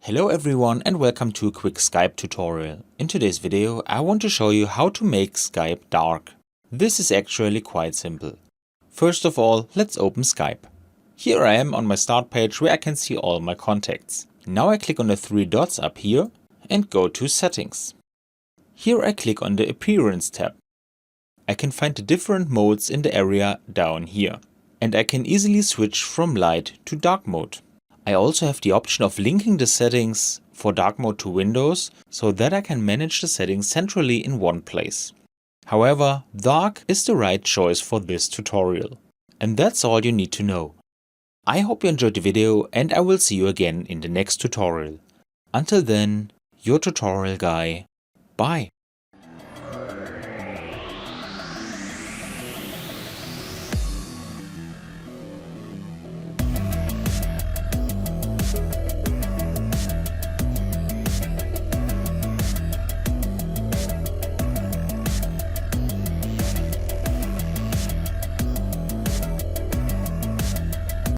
Hello everyone and welcome to a quick Skype tutorial. In today's video I want to show you how to make Skype dark. This is actually quite simple. First of all, let's open Skype. Here I am on my start page where I can see all my contacts. Now I click on the three dots up here and go to Settings. Here I click on the Appearance tab. I can find the different modes in the area down here. And I can easily switch from light to dark mode. I also have the option of linking the settings for dark mode to Windows so that I can manage the settings centrally in one place. However, dark is the right choice for this tutorial. And that's all you need to know. I hope you enjoyed the video and I will see you again in the next tutorial. Until then, your tutorial guy. Bye.